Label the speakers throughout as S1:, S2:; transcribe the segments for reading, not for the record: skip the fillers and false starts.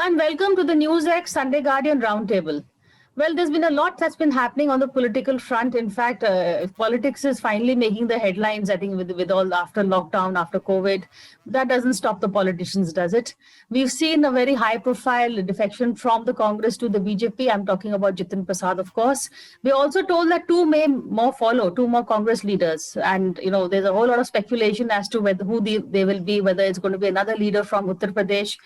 S1: and welcome to the NewsX Sunday Guardian Roundtable. Well, there's been a lot that's been happening on the political front. In fact, politics is finally making the headlines, I think, with all after lockdown, after COVID. That doesn't stop the politicians, does it? We've seen a very high-profile defection from the Congress to the BJP. I'm talking about Jitin Prasad, of course. We're also told that two more follow, two more Congress leaders. And, there's a whole lot of speculation as to who they will be, whether it's going to be another leader from Uttar Pradesh,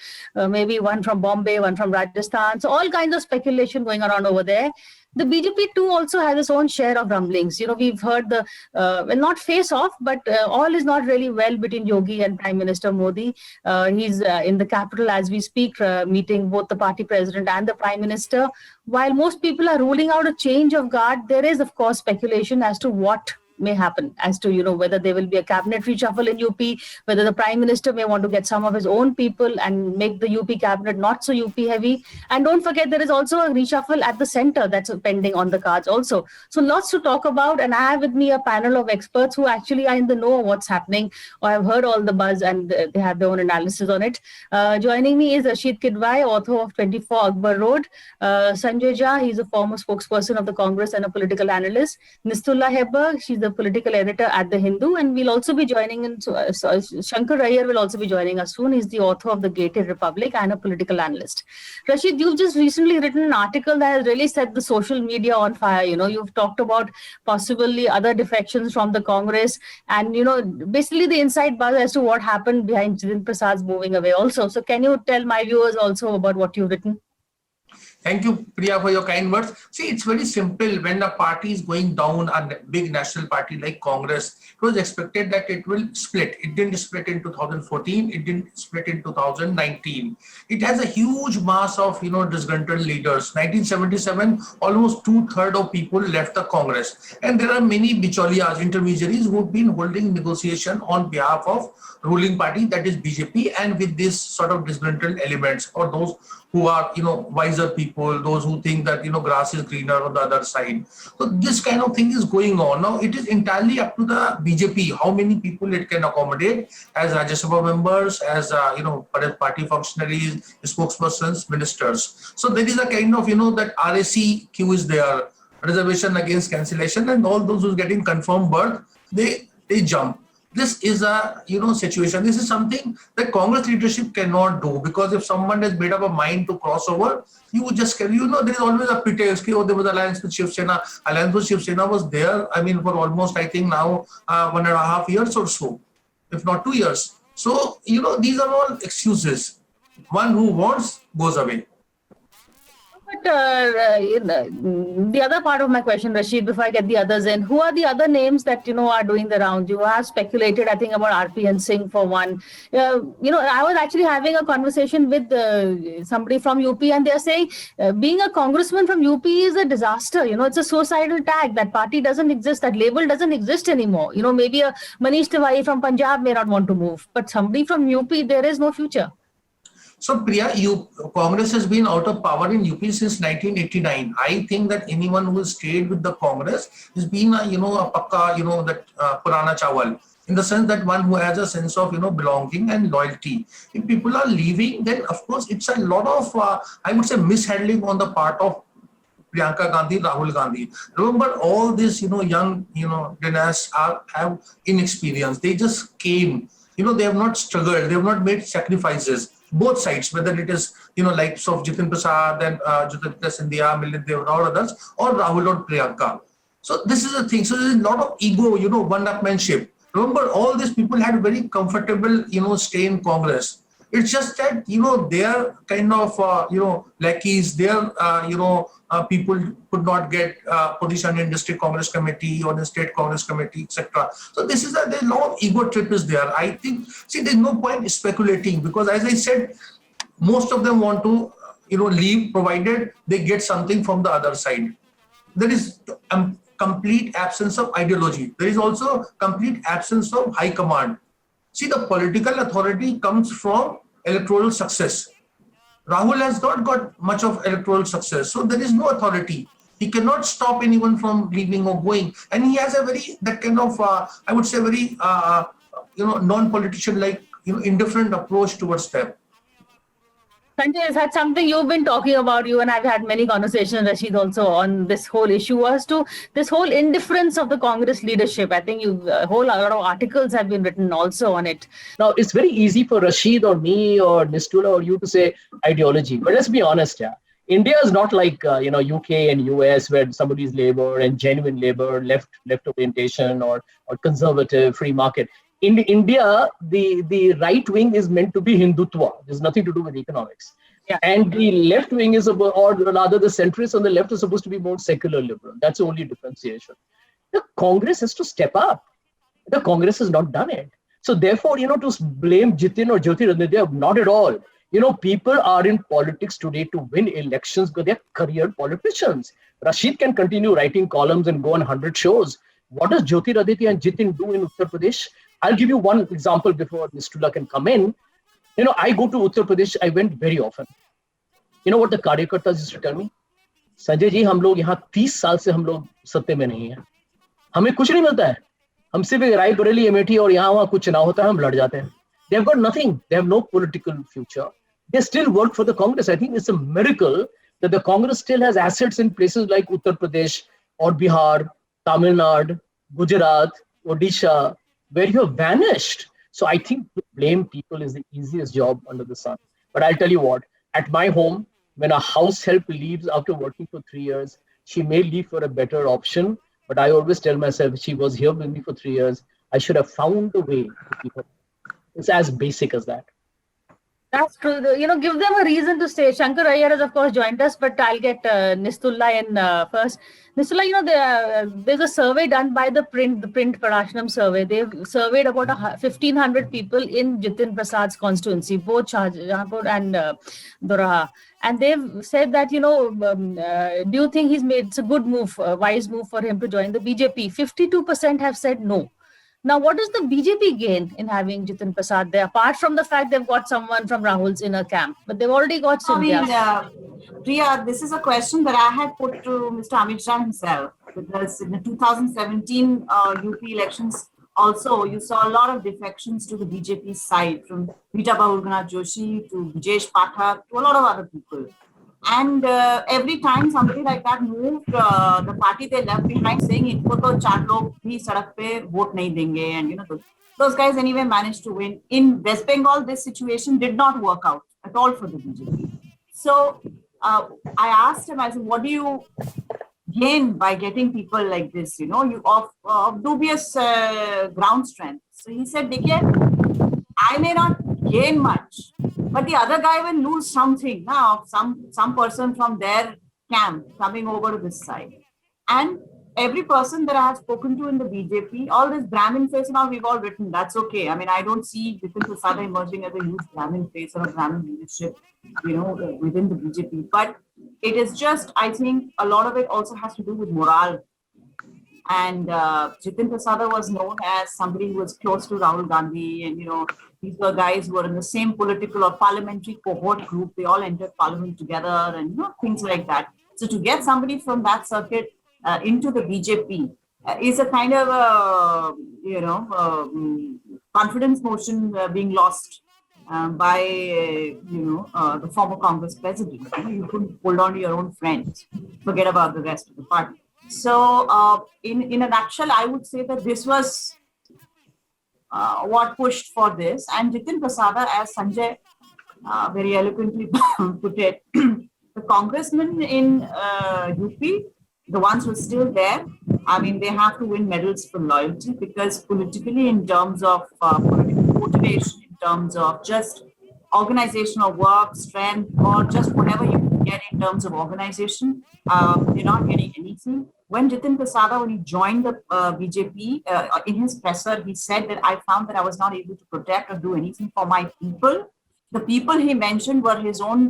S1: maybe one from Bombay, one from Rajasthan. So all kinds of speculation going around over there. The BJP too also has its own share of rumblings. We've heard not face off, but all is not really well between Yogi and Prime Minister Modi. He's in the capital as we speak, meeting both the party president and the Prime Minister. While most people are ruling out a change of guard, there is, of course, speculation as to what may happen, as to whether there will be a cabinet reshuffle in UP, whether the Prime Minister may want to get some of his own people and make the UP cabinet not so UP heavy. And don't forget, there is also a reshuffle at the center that's pending on the cards also. So lots to talk about, and I have with me a panel of experts who actually are in the know of what's happening, or have heard all the buzz, and they have their own analysis on it. Joining me is Rashid Kidwai, author of 24 Akbar Road. Sanjay Jha, he's a former spokesperson of the Congress and a political analyst. Nistullah Hebbar, she's the political editor at The Hindu, and we'll also be joining in. Shankar Iyer will also be joining us soon. He's the author of The Gated Republic and a political analyst. Rashid, you've just recently written an article that has really set the social media on fire. You've talked about possibly other defections from the Congress, and basically the inside buzz as to what happened behind Jitin Prasad's moving away also. So can you tell my viewers also about what you've written?
S2: Thank you, Priya, for your kind words. See, it's very simple. When a party is going down, a big national party like Congress, it was expected that it will split. It didn't split in 2014. It didn't split in 2019. It has a huge mass of, disgruntled leaders. 1977, almost 2/3 of people left the Congress. And there are many bicholias, intermediaries, who've been holding negotiation on behalf of ruling party, that is BJP, and with this sort of disgruntled elements, or those who are, wiser people, those who think that, grass is greener on the other side. So this kind of thing is going on. Now, it is entirely up to the BJP, how many people it can accommodate as Rajya Sabha members, as, party functionaries, spokespersons, ministers. So there is a kind of, that RAC queue is there, reservation against cancellation, and all those who are getting confirmed birth, they jump. This is a situation. This is something that Congress leadership cannot do, because if someone has made up a mind to cross over, you would just there is always a pretext. There was alliance with Shiv Sena. Alliance with Shiv Sena was there, for almost, I think now 1.5 years or so, if not 2 years. So these are all excuses. One who wants goes away.
S1: But the other part of my question, Rashid, before I get the others in, who are the other names that, are doing the rounds? You have speculated, I think, about RPN Singh for one. I was actually having a conversation with somebody from UP, and they're saying being a congressman from UP is a disaster. It's a suicidal tag. That party doesn't exist. That label doesn't exist anymore. Maybe a Manish Tiwari from Punjab may not want to move, but somebody from UP, there is no future.
S2: So, Priya, Congress has been out of power in UP since 1989. I think that anyone who has stayed with the Congress has been a pakka, that Purana Chawal, in the sense that one who has a sense of, belonging and loyalty. If people are leaving, then of course it's a lot of, I would say, mishandling on the part of Priyanka Gandhi, Rahul Gandhi. Remember, all these, young, dynasts have inexperience. They just came, they have not struggled. They have not made sacrifices. Both sides, whether it is, likes of Jitin Prasad and Jyotirmadya Scindia, Milind Deora or others, or Rahul or Priyanka. So this is the thing. So there is a lot of ego, one-upmanship. Remember, all these people had very comfortable, stay in Congress. It's just that, they are kind of, lackeys, their, people could not get position in district Congress committee or the state Congress committee, etc. So this is a lot of ego trip is there. I think, there's no point speculating, because as I said, most of them want to, leave, provided they get something from the other side. There is complete absence of ideology. There is also complete absence of high command. The political authority comes from electoral success. Rahul has not got much of electoral success, so there is no authority. He cannot stop anyone from leaving or going, and he has a that kind of, I would say, very, non-politician like, indifferent approach towards them.
S1: Sanjay, is that something you've been talking about? You and I've had many conversations, Rashid, also on this whole issue as to this whole indifference of the Congress leadership. I think you a whole lot of articles have been written also on it.
S3: Now, it's very easy for Rashid or me or Nistula or you to say ideology, but let's be honest, yeah. India is not like UK and US where somebody's labor and genuine labor, left orientation or conservative free market. In India, the right wing is meant to be Hindutva. There's nothing to do with economics.
S1: Yeah.
S3: And the left wing is about, or rather the centrists on the left are supposed to be more secular liberal. That's the only differentiation. The Congress has to step up. The Congress has not done it. So therefore, to blame Jitin or Jyotiraditya, not at all. People are in politics today to win elections because they're career politicians. Rashid can continue writing columns and go on 100 shows. What does Jyotiraditya and Jitin do in Uttar Pradesh? I'll give you one example before Nistula can come in. I go to Uttar Pradesh, I went very often. You know what the Karyakartas used to tell me? Sanjay ji, हम लोग यहाँ 30 साल से हम लोग सत्ते में नहीं हैं. हमें कुछ नहीं मिलता है. हम सिर्फ रायबरेली अमेठी और यहाँ वहाँ कुछ चुनाव होता है, हम लड़ जाते हैं. They have got nothing. They have no political future. They still work for the Congress. I think it's a miracle that the Congress still has assets in places like Uttar Pradesh or Bihar, Tamil Nadu, Gujarat, Odisha, where you have vanished. So I think to blame people is the easiest job under the sun. But I'll tell you what, at my home, when a house help leaves after working for 3 years, she may leave for a better option. But I always tell myself, she was here with me for 3 years. I should have found a way to keep her. It's as basic as that.
S1: That's true. Give them a reason to stay. Shankar Iyer has, of course, joined us, but I'll get Nistula in first. Nistula, there's a survey done by the Print Parashanam survey. They've surveyed about 1,500 people in Jitin Prasad's constituency, both Shahjahanpur and Doraha. And they've said that, do you think he's made it's a good move, a wise move for him to join the BJP? 52% have said no. Now, what does the BJP gain in having Jitin Prasad there, apart from the fact they've got someone from Rahul's inner camp? But they've already got Scindia.
S4: Priya, this is a question that I had put to Mr. Amit Shah himself, because in the 2017 UP elections, also, you saw a lot of defections to the BJP side, from Rita Bahuguna Joshi to Vijesh Pathak to a lot of other people. And every time somebody like that moved, the party they left behind saying, "Inko to 4 log bhi sadak pe vote nahi denge," and those guys anyway managed to win. In West Bengal, this situation did not work out at all for the BJP. So I asked him, I said, "What do you gain by getting people like this? You of dubious ground strength." So he said, "Dekhiye, I may not gain much, but the other guy will lose something now, some person from their camp coming over to this side." And every person that I have spoken to in the BJP, all this Brahmin face now, we've all written, that's okay. I mean, I don't see Jitin Prasad emerging as a huge Brahmin face or a Brahmin leadership, within the BJP. But it is just, I think a lot of it also has to do with morale. And Jitin Prasad was known as somebody who was close to Rahul Gandhi, and these were guys who were in the same political or parliamentary cohort group. They all entered parliament together, and things like that. So to get somebody from that circuit into the BJP is a kind of confidence motion being lost by the former Congress president. You couldn't hold on to your own friends, forget about the rest of the party. So in a nutshell, I would say that this was what pushed for this. And Jitin Prasad, as Sanjay very eloquently put it, the congressmen in UP, the ones who are still there, I mean, they have to win medals for loyalty, because politically, in terms of political motivation, in terms of just organizational work, strength, or just whatever you can get in terms of organization, you're not getting anything. When Jitin Prasad, when he joined the BJP, in his presser, he said that I found that I was not able to protect or do anything for my people. The people he mentioned were his own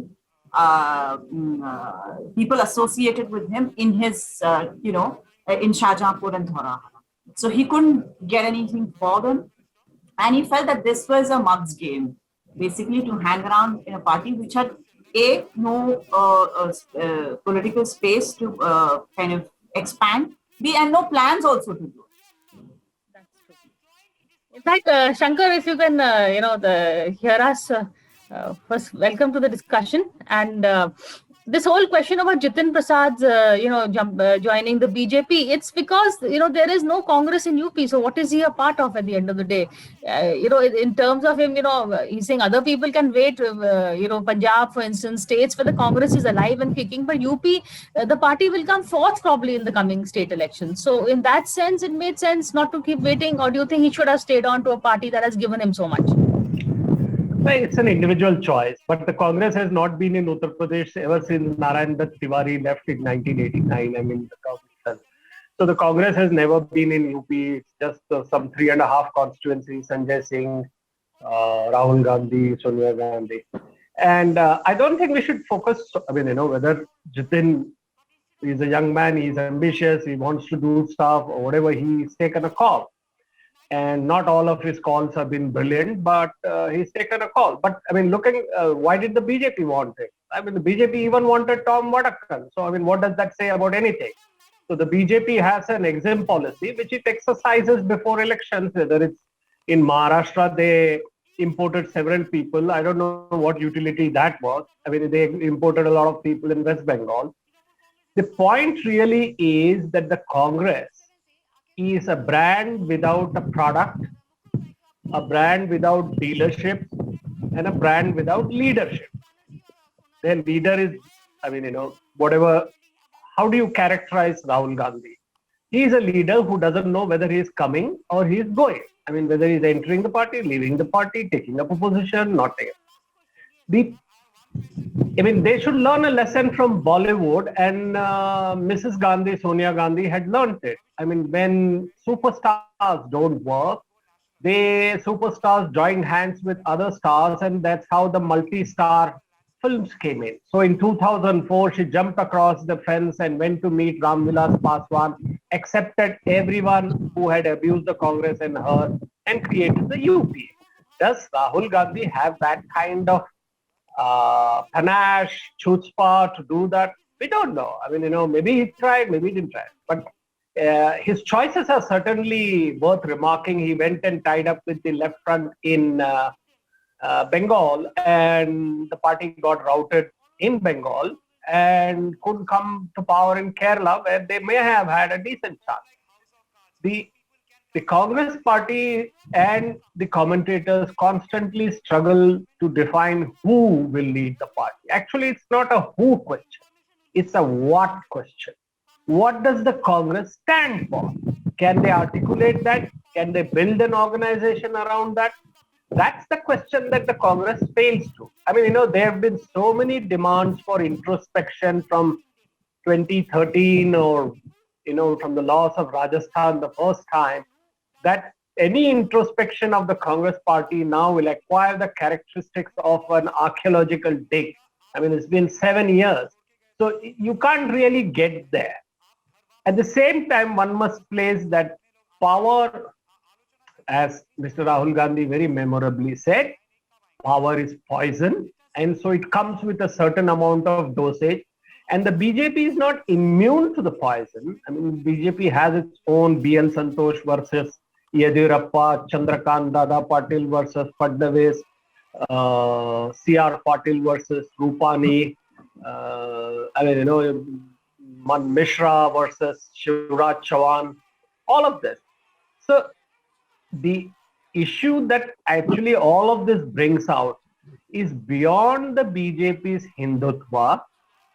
S4: people associated with him in his, in Shahjahanpur and Doraha. So he couldn't get anything for them. And he felt that this was a mug's game, basically to hang around in a party which had no political space to kind of expand, and no plans also to do.
S1: That's true. In fact, Shankar, if you can, hear us, First, welcome to the discussion. And this whole question about Jitin Prasad's, joining the BJP, it's because, there is no Congress in UP. So what is he a part of at the end of the day? In terms of him, he's saying other people can wait, Punjab, for instance, states where the Congress is alive and kicking, but UP, the party will come fourth probably in the coming state elections. So in that sense, it made sense not to keep waiting, or do you think he should have stayed on to a party that has given him so much?
S5: It's an individual choice, but the Congress has not been in Uttar Pradesh ever since Narayan Dutt Tiwari left in 1989. I mean, so the Congress has never been in UP. It's just some 3.5 constituencies: Sanjay Singh, Rahul Gandhi, Sonia Gandhi, and I don't think we should focus. I mean, whether Jitin is a young man, he's ambitious, he wants to do stuff or whatever. He's taken a call. And not all of his calls have been brilliant, but he's taken a call. But I mean, why did the BJP want it? I mean, the BJP even wanted Tom Vadakkan. So I mean, what does that say about anything? So the BJP has an exim policy which it exercises before elections. Whether it's in Maharashtra, they imported several people. I don't know what utility that was. I mean, they imported a lot of people in West Bengal. The point really is that the Congress is a brand without a product, a brand without dealership, and a brand without leadership. Their leader is, I mean, whatever, how do you characterize Rahul Gandhi? He is a leader who doesn't know whether he is coming or he is going. I mean, whether he is entering the party, leaving the party, taking up a position, not taking. They should learn a lesson from Bollywood, and Mrs. Gandhi, Sonia Gandhi, had learned it. I mean, when superstars don't work, superstars joined hands with other stars, and that's how the multi-star films came in. So in 2004, she jumped across the fence and went to meet Ram Vilas Paswan, accepted everyone who had abused the Congress and her, and created the UPA. Does Rahul Gandhi have that kind of panache, chutzpah to do that? We don't know. I mean, maybe he tried, maybe he didn't try. But his choices are certainly worth remarking. He went and tied up with the left front in Bengal, and the party got routed in Bengal and couldn't come to power in Kerala, where they may have had a decent chance. The Congress party and the commentators constantly struggle to define who will lead the party. Actually, it's not a who question. It's a what question. What does the Congress stand for? Can they articulate that? Can they build an organization around that? That's the question that the Congress fails to. I mean, there have been so many demands for introspection from 2013 or, from the loss of Rajasthan the first time, that any introspection of the Congress party now will acquire the characteristics of an archaeological dig. I mean, it's been 7 years. So you can't really get there. At the same time, one must place that power, as Mr. Rahul Gandhi very memorably said, power is poison. And so it comes with a certain amount of dosage. And the BJP is not immune to the poison. I mean, BJP has its own BL Santosh versus Yediyurappa, Chandrakant Dada Patil versus Fadnavis, C.R. Patil versus Rupani, Man Mishra versus Shivraj Chauhan, all of this. So the issue that actually all of this brings out is beyond the BJP's Hindutva.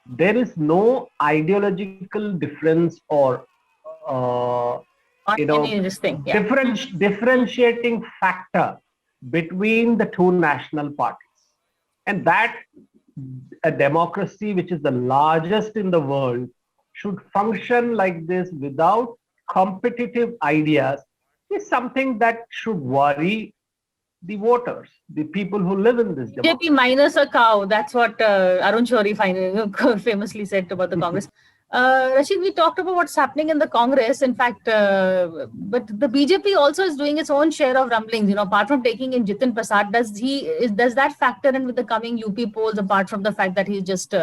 S5: There is no ideological difference or differentiating factor between the two national parties. And that a democracy which is the largest in the world should function like this without competitive ideas is something that should worry the voters, the people who live in this democracy.
S1: BJP minus a cow. That's what Arun Shourie famously said about the Congress. Rashid, we talked about what's happening in the Congress. In fact, but the BJP also is doing its own share of rumblings. Apart from taking in Jitin Prasad, does that factor in with the coming UP polls? Apart from the fact that he's just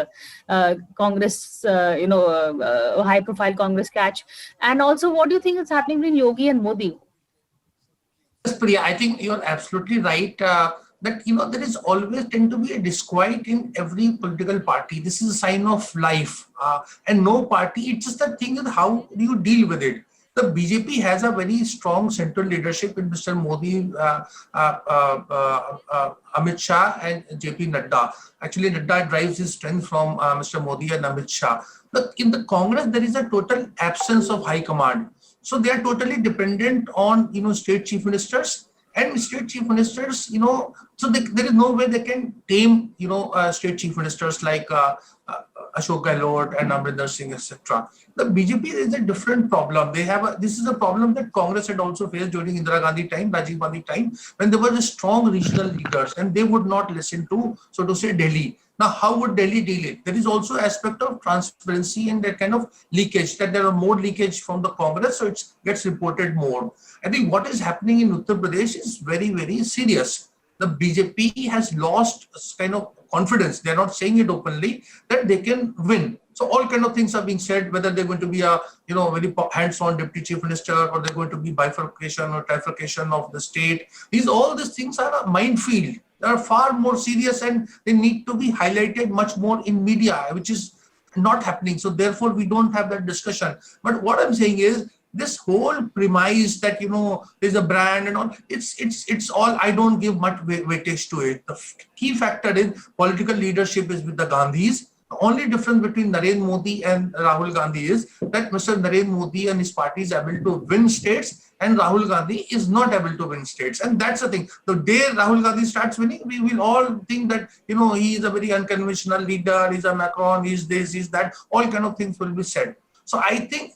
S1: Congress, a high-profile Congress catch, and also, what do you think is happening between Yogi and Modi?
S2: Yes, Priya, I think you're absolutely right. that, there is always tend to be a disquiet in every political party. This is a sign of life. And no party, it's just the thing is how do you deal with it? The BJP has a very strong central leadership in Mr. Modi, Amit Shah and JP Nadda. Actually, Nadda drives his strength from Mr. Modi and Amit Shah. But in the Congress, there is a total absence of high command. So they are totally dependent on, state chief ministers. And state chief ministers, so there is no way they can tame, state chief ministers like Ashok Gehlot and Amrinder Singh, etc. The BJP is a different problem. This is a problem that Congress had also faced during Indira Gandhi time, Rajiv Gandhi time, when there were strong regional leaders and they would not listen to, so to say, Delhi. Now, how would Delhi deal it? There is also aspect of transparency and that kind of leakage, that there are more leakage from the Congress, so it gets reported more. I think what is happening in Uttar Pradesh is very, very serious. The BJP has lost kind of confidence. They're not saying it openly that they can win. So all kind of things are being said, whether they're going to be a, very hands-on deputy chief minister, or they're going to be bifurcation or trifurcation of the state. All these things are a minefield. They are far more serious and they need to be highlighted much more in media, which is not happening. So therefore, we don't have that discussion. But what I'm saying is, this whole premise that, there's a brand and all, it's all, I don't give much weightage to it. The key factor in political leadership is with the Gandhis. The only difference between Narendra Modi and Rahul Gandhi is that Mr. Narendra Modi and his party is able to win states and Rahul Gandhi is not able to win states. And that's the thing. The day Rahul Gandhi starts winning, we will all think that, he is a very unconventional leader, he's a Macron, he's this, he's that, all kind of things will be said. So I think,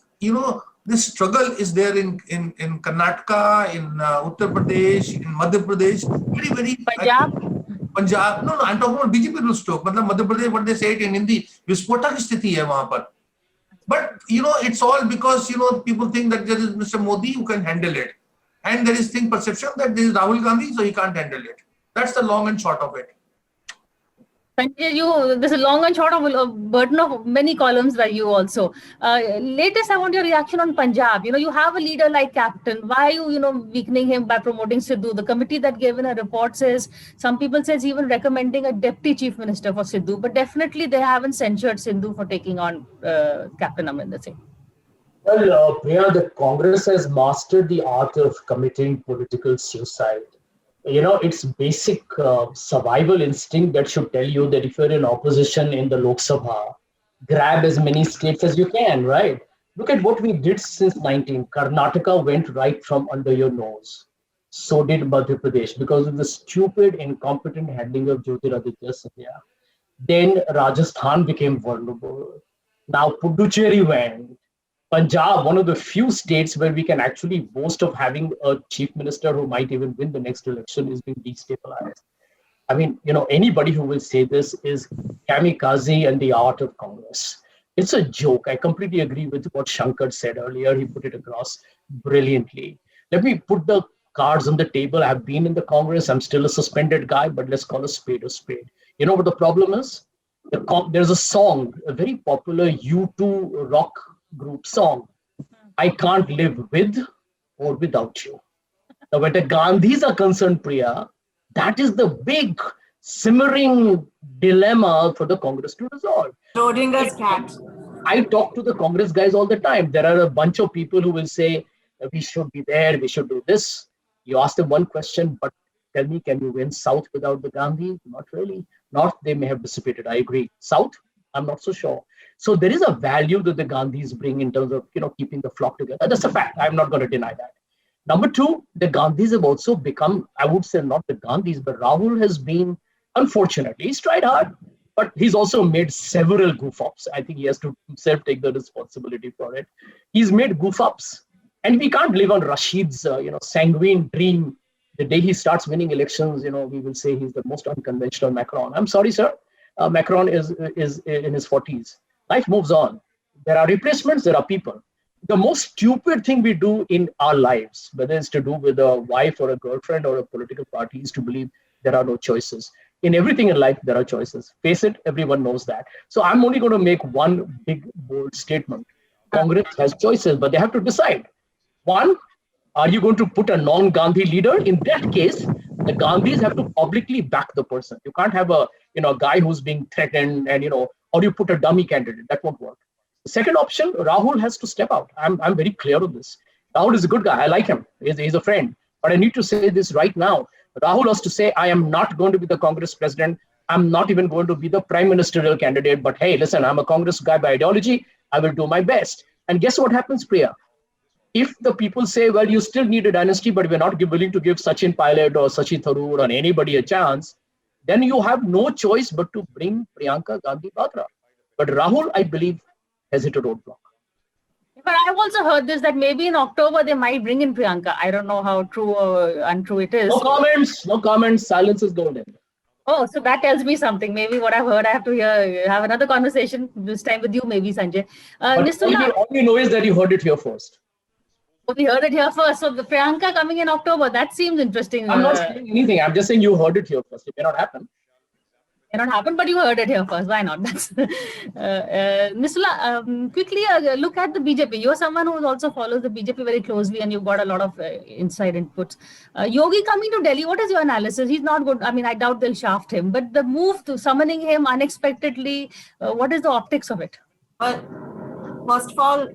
S2: this struggle is there in Karnataka, in Uttar Pradesh, in Madhya Pradesh, very, very... Punjab. No, I'm talking about BJP rule stroke. Madhya Pradesh, what they say it in Hindi, vispota ki sthiti hai wahan par. But, it's all because, people think that there is Mr. Modi who can handle it. And there is perception that there is Rahul Gandhi, so he can't handle it. That's the long and short of it.
S1: Sanjay, there's a long and short of a burden of many columns by you also. Latest, I want your reaction on Punjab. You have a leader like Captain. Why are you, weakening him by promoting Sidhu? The committee that gave in a report says, some people says even recommending a deputy chief minister for Sidhu, but definitely they haven't censured Sidhu for taking on Captain Amrinder Singh.
S3: Well, Priya, the Congress has mastered the art of committing political suicide. It's basic survival instinct that should tell you that if you're in opposition in the Lok Sabha, grab as many states as you can, right? Look at what we did since 19. Karnataka went right from under your nose. So did Madhya Pradesh because of the stupid, incompetent handling of Jyotiraditya Scindia. Then Rajasthan became vulnerable. Now Puducherry went. Punjab, one of the few states where we can actually boast of having a chief minister who might even win the next election, is being destabilized. I mean, anybody who will say this is kamikaze and the art of Congress. It's a joke. I completely agree with what Shankar said earlier. He put it across brilliantly. Let me put the cards on the table. I've been in the Congress. I'm still a suspended guy, but let's call a spade a spade. You know what the problem is? There's a song, a very popular U2 rock group song, I can't live with or without you. Now, when the Gandhis are concerned, Priya, that is the big simmering dilemma for the Congress to resolve.
S4: Schrodinger's cat.
S3: I talk to the Congress guys all the time. There are a bunch of people who will say, we should be there, we should do this. You ask them one question, but tell me, can you win South without the Gandhi? Not really. North, they may have dissipated. I agree. South, I'm not so sure. So there is a value that the Gandhis bring in terms of, keeping the flock together. That's a fact. I'm not going to deny that. Number two, the Gandhis have also become, I would say not the Gandhis, but Rahul has been, unfortunately, he's tried hard, but he's also made several goof-ups. I think he has to himself take the responsibility for it. He's made goof-ups. And we can't live on Rashid's, sanguine dream. The day he starts winning elections, we will say he's the most unconventional Macron. I'm sorry, sir. Macron is in his 40s. Life moves on. There are replacements, there are people. The most stupid thing we do in our lives, whether it's to do with a wife or a girlfriend or a political party, is to believe there are no choices. In everything in life, there are choices. Face it, everyone knows that. So I'm only going to make one big, bold statement. Congress has choices, but they have to decide. One, are you going to put a non-Gandhi leader? In that case, The Gandhis have to publicly back the person. You can't have a guy who's being threatened and or you put a dummy candidate. That won't work. The second option, Rahul has to step out. I'm very clear on this. Rahul is a good guy. I like him. He's a friend. But I need to say this right now. Rahul has to say, I am not going to be the Congress president. I'm not even going to be the prime ministerial candidate. But hey, listen, I'm a Congress guy by ideology. I will do my best. And guess what happens, Priya? If the people say, well, you still need a dynasty, but we're not willing to give Sachin Pilot or Shashi Tharoor or anybody a chance, then you have no choice but to bring Priyanka Gandhi Vadra. But Rahul, I believe, has hit a roadblock.
S1: But I've also heard this, that maybe in October they might bring in Priyanka. I don't know how true or untrue it is.
S3: No comments. Silence is golden.
S1: Oh, so that tells me something. Maybe what I've heard, I have to have another conversation this time with you, maybe, Sanjay.
S3: But all you know is that you heard it here first.
S1: We heard it here first. So the Priyanka coming in October, that seems interesting.
S3: I'm not saying anything. I'm just saying you heard it here first. It may not happen.
S1: It may not happen, but you heard it here first. Why not? That's Nisula, quickly look at the BJP. You're someone who also follows the BJP very closely, and you've got a lot of inside inputs. Yogi coming to Delhi, what is your analysis? He's not good. I mean, I doubt they'll shaft him, but the move to summoning him unexpectedly, what is the optics of it?
S4: But first of all,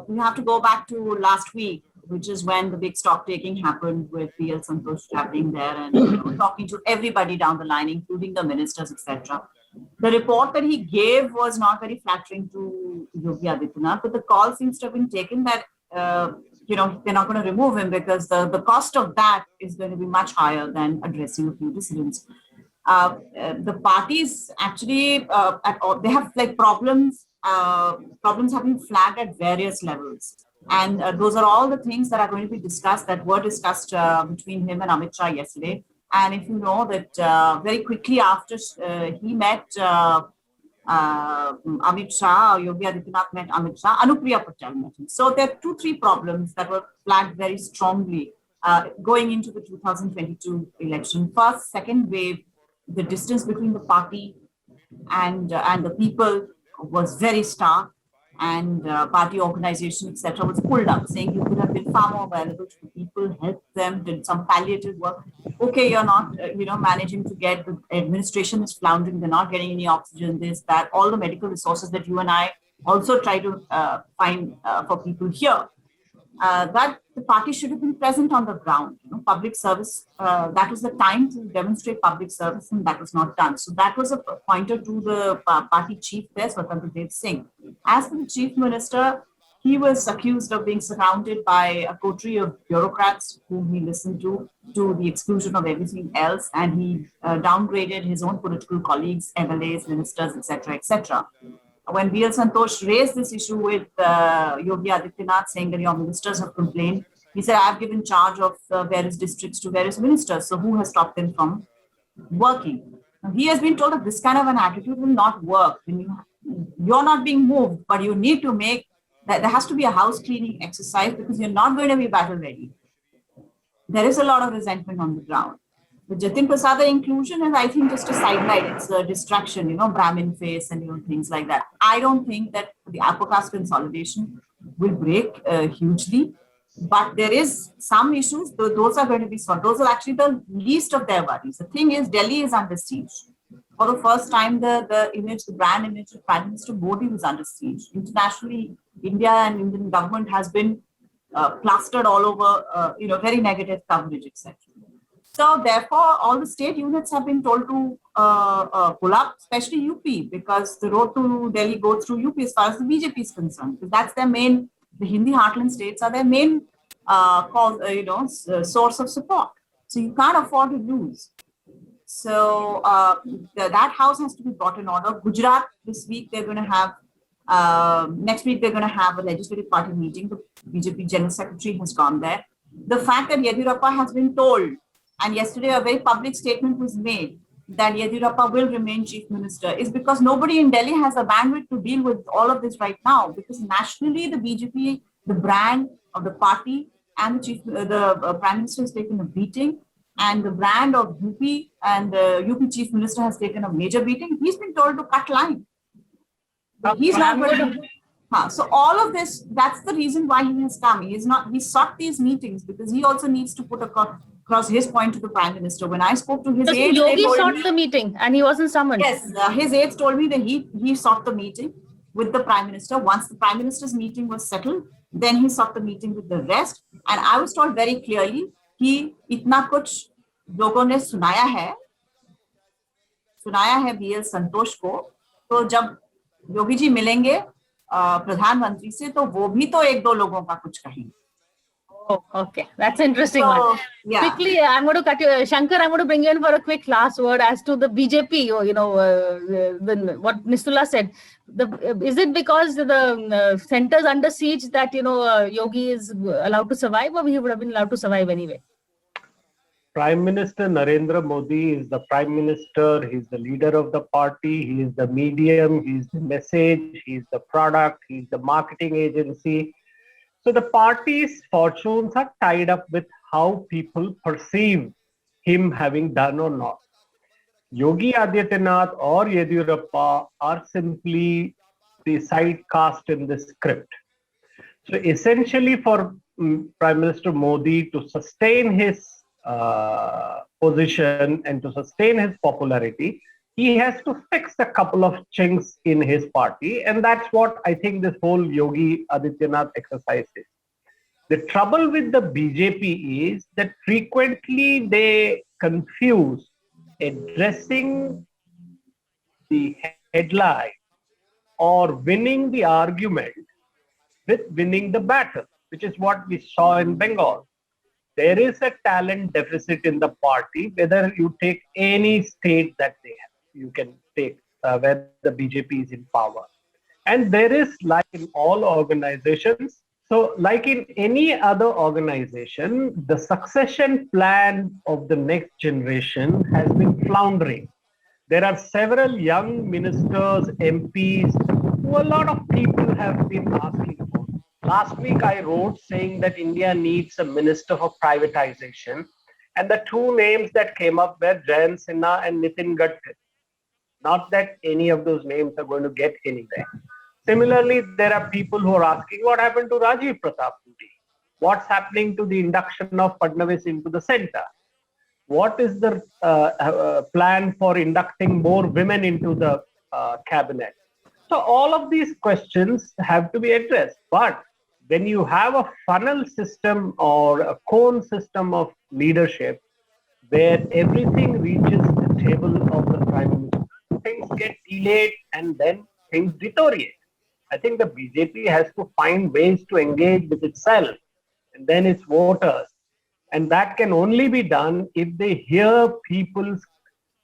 S4: we have to go back to last week, which is when the big stock taking happened with PL Santosh traveling there and talking to everybody down the line, including the ministers, etc. The report that he gave was not very flattering to Yogi Adityanath, but the call seems to have been taken that they're not going to remove him because the cost of that is going to be much higher than addressing a few dissidents. The parties actually they have like problems have been flagged at various levels. And those are all the things that are going to be discussed, that were discussed between him and Amit Shah yesterday. And if you know that very quickly after he met Amit Shah, Yogi Adityanath met Amit Shah, Anupriya Patel met him. So there are 2-3 problems that were flagged very strongly going into the 2022 election. First, second wave, the distance between the party and the people was very stark, and party organization, etc., was pulled up, saying you could have been far more available to the people, helped them, did some palliative work. Okay, you're not, managing to get, the administration is floundering, they're not getting any oxygen, this, that, all the medical resources that you and I also try to find for people here. That the party should have been present on the ground, public service. That was the time to demonstrate public service, and that was not done. So that was a pointer to the party chief there, Swatantra Dev Singh. As for the chief minister, he was accused of being surrounded by a coterie of bureaucrats whom he listened to the exclusion of everything else, and he downgraded his own political colleagues, MLAs, ministers, etc., etc. When PL Santosh raised this issue with Yogi Adityanath, saying that your ministers have complained, he said, I've given charge of various districts to various ministers. So who has stopped them from working? Now, he has been told that this kind of an attitude will not work. You're not being moved, but you need to make that there has to be a house cleaning exercise because you're not going to be battle ready. There is a lot of resentment on the ground. The Jatin Prasad inclusion is, I think, just a sidelight. It's a distraction, Brahmin face and things like that. I don't think that the upper caste consolidation will break hugely, but there is some issues. Those are going to be solved. Those are actually the least of their worries. The thing is, Delhi is under siege. For the first time, the brand image of Prime Minister Modi was under siege. Internationally, India and Indian government has been plastered all over, very negative coverage, etc. So therefore, all the state units have been told to pull up, especially UP, because the road to Delhi goes through UP as far as the BJP is concerned. Because that's their main, the Hindi heartland states are their main source of support. So you can't afford to lose. So that house has to be brought in order. Gujarat, this week, they're going to have, next week, they're going to have a legislative party meeting. The BJP General Secretary has gone there. The fact that Yediyurappa has been told, and yesterday a very public statement was made that Yediyurappa will remain chief minister, is because nobody in Delhi has the bandwidth to deal with all of this right now. Because nationally, the BJP, the brand of the party, and the prime minister has taken a beating, and the brand of UP and the UP chief minister has taken a major beating. He's been told to cut line. He's not going to. So all of this, that's the reason why he has come. He sought these meetings because he also needs to put across his point to the Prime Minister. When I spoke to his
S1: So
S4: aides, they
S1: Yogi
S4: told
S1: sought
S4: me,
S1: the meeting and he wasn't summoned.
S4: yes, his aides told me that he sought the meeting with the Prime Minister. Once the Prime Minister's meeting was settled, then he sought the meeting with the rest. And I was told very clearly, कि इतना कुछ लोगों ने सुनाया है BL संतोष को, तो जब योगी जी मिलेंगे प्रधानमंत्री से, तो वो भी तो एक दो लोगों का कुछ कहेंगे.
S1: Oh, okay. That's interesting
S4: So,
S1: one.
S4: yeah.
S1: Quickly, I'm going to cut you. Shankar, I'm going to bring you in for a quick last word as to the BJP, what Nistula said. Is it because the centers under siege that, Yogi is allowed to survive, or he would have been allowed to survive anyway?
S5: Prime Minister Narendra Modi is the Prime Minister, he's the leader of the party, he is the medium, he's the message, he's the product, he's the marketing agency. So the party's fortunes are tied up with how people perceive him having done or not. Yogi Adityanath or Yediyurappa are simply the side cast in the script. So essentially for Prime Minister Modi to sustain his position and to sustain his popularity, he has to fix a couple of chinks in his party. And that's what I think this whole Yogi Adityanath exercise is. The trouble with the BJP is that frequently they confuse addressing the headline or winning the argument with winning the battle, which is what we saw in Bengal. There is a talent deficit in the party, whether you take any state that they have. You can take where the BJP is in power. And there is, like in all organizations, so like in any other organization, the succession plan of the next generation has been floundering. There are several young ministers, MPs, who a lot of people have been asking for. Last week I wrote saying that India needs a minister for privatization, and the two names that came up were Jayant Sinha and Nitin Gadkari. Not that any of those names are going to get anywhere. Similarly, there are people who are asking what happened to Rajiv Pratap Rudy? What's happening to the induction of Fadnavis into the center? What is the plan for inducting more women into the cabinet? So all of these questions have to be addressed. But when you have a funnel system or a cone system of leadership where everything reaches the table of the Prime Minister, things get delayed and then things deteriorate. I think the BJP has to find ways to engage with itself and then its voters. And that can only be done if they hear people's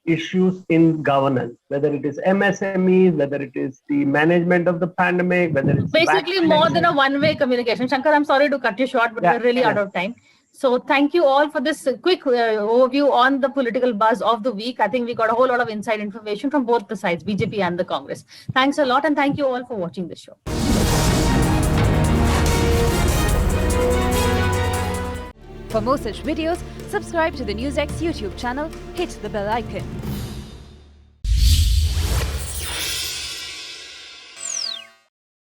S5: issues in governance, whether it is MSMEs, whether it is the management of the pandemic, whether it's
S1: basically more than a one-way communication. Shankar, I'm sorry to cut you short, but we're really out of time. So thank you all for this quick overview on the political buzz of the week. I think we got a whole lot of inside information from both the sides, BJP and the Congress. Thanks a lot, and thank you all for watching this show.
S6: For more such videos, subscribe to the NewsX YouTube channel, hit the bell icon.